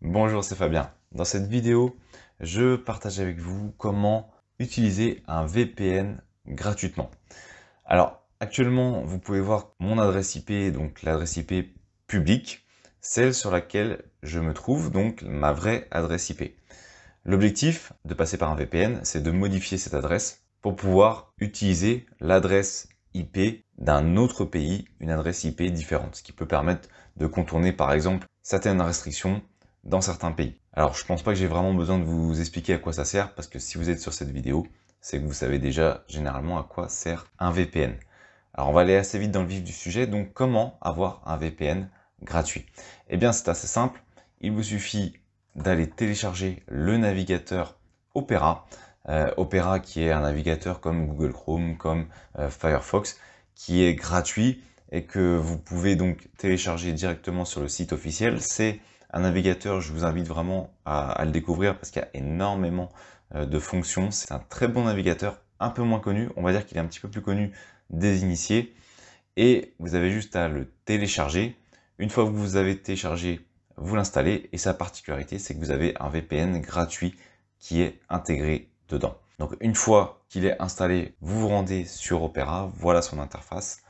Bonjour, c'est Fabien. Dans cette vidéo, je partage avec vous comment utiliser un VPN gratuitement. Alors, actuellement, vous pouvez voir mon adresse IP, donc l'adresse IP publique, celle sur laquelle je me trouve, donc ma vraie adresse IP. L'objectif de passer par un VPN, c'est de modifier cette adresse pour pouvoir utiliser l'adresse IP d'un autre pays, une adresse IP différente, ce qui peut permettre de contourner par exemple certaines restrictions dans certains pays. Alors je pense pas que j'ai vraiment besoin de vous expliquer à quoi ça sert, parce que si vous êtes sur cette vidéo, c'est que vous savez déjà généralement à quoi sert un VPN. Alors on va aller assez vite dans le vif du sujet, donc comment avoir un VPN gratuit? Eh bien c'est assez simple, il vous suffit d'aller télécharger le navigateur Opera. Opera qui est un navigateur comme Google Chrome, comme Firefox, qui est gratuit et que vous pouvez donc télécharger directement sur le site officiel. C'est un navigateur, je vous invite vraiment à le découvrir parce qu'il y a énormément de fonctions. C'est un très bon navigateur, un peu moins connu. On va dire qu'il est un petit peu plus connu des initiés. Et vous avez juste à le télécharger. Une fois que vous avez téléchargé, vous l'installez. Et sa particularité, c'est que vous avez un VPN gratuit qui est intégré dedans. Donc une fois qu'il est installé, vous vous rendez sur Opera. Voilà son interface.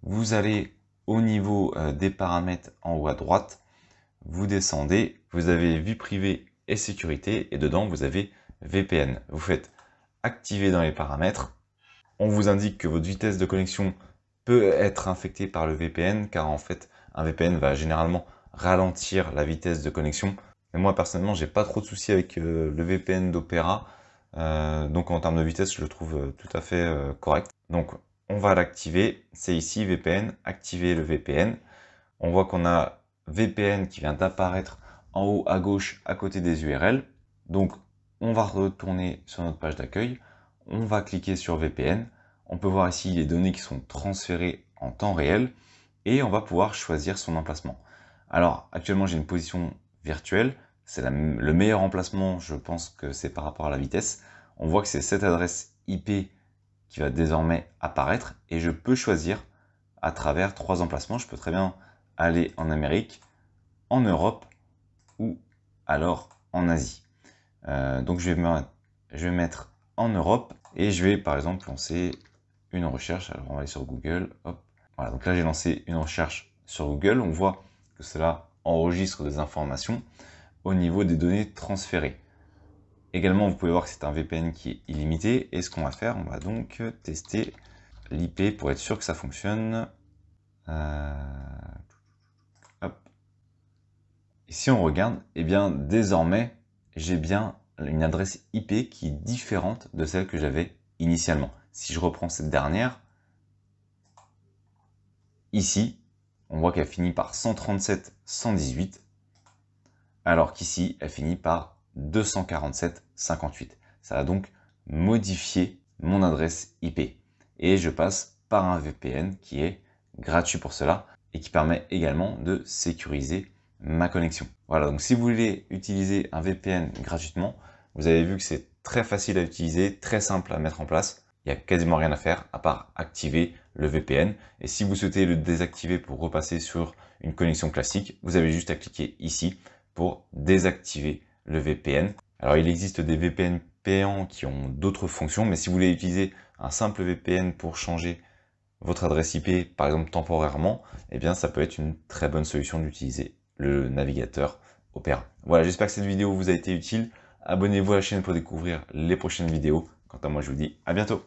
Vous allez au niveau des paramètres en haut à droite. Vous descendez, vous avez vie privée et sécurité, et dedans vous avez VPN. Vous faites activer dans les paramètres. On vous indique que votre vitesse de connexion peut être infectée par le VPN, car en fait un VPN va généralement ralentir la vitesse de connexion. Et moi personnellement, j'ai pas trop de soucis avec le VPN d'Opera, donc en termes de vitesse, je le trouve tout à fait correct. Donc on va l'activer, c'est ici VPN, activer le VPN. On voit qu'on a VPN qui vient d'apparaître en haut à gauche à côté des URL. Donc on va retourner sur notre page d'accueil, on va cliquer sur VPN, on peut voir ici les données qui sont transférées en temps réel et on va pouvoir choisir son emplacement. Alors actuellement j'ai une position virtuelle, c'est le meilleur emplacement, je pense que c'est par rapport à la vitesse. On voit que c'est cette adresse IP qui va désormais apparaître et je peux choisir à travers 3 emplacements. Je peux très bien aller en Amérique, en Europe ou alors en Asie. Donc je vais mettre en Europe et je vais par exemple lancer une recherche. Alors on va aller sur Google. Hop. Voilà, donc là j'ai lancé une recherche sur Google. On voit que cela enregistre des informations au niveau des données transférées. Également, vous pouvez voir que c'est un VPN qui est illimité. Et ce qu'on va faire, on va donc tester l'IP pour être sûr que ça fonctionne. Hop. Et si on regarde, eh bien désormais, j'ai bien une adresse IP qui est différente de celle que j'avais initialement. Si je reprends cette dernière, ici, on voit qu'elle finit par 137 118, alors qu'ici, elle finit par 247 58. Ça va donc modifier mon adresse IP. Et je passe par un VPN qui est gratuit pour cela et qui permet également de sécuriser ma connexion. Voilà, donc si vous voulez utiliser un VPN gratuitement, vous avez vu que c'est très facile à utiliser, très simple à mettre en place. Il n'y a quasiment rien à faire à part activer le VPN. Et si vous souhaitez le désactiver pour repasser sur une connexion classique, vous avez juste à cliquer ici pour désactiver le VPN. Alors il existe des VPN payants qui ont d'autres fonctions, mais si vous voulez utiliser un simple VPN pour changer votre adresse IP, par exemple temporairement, eh bien ça peut être une très bonne solution d'utiliser le navigateur Opera. Voilà, j'espère que cette vidéo vous a été utile. Abonnez-vous à la chaîne pour découvrir les prochaines vidéos. Quant à moi, je vous dis à bientôt.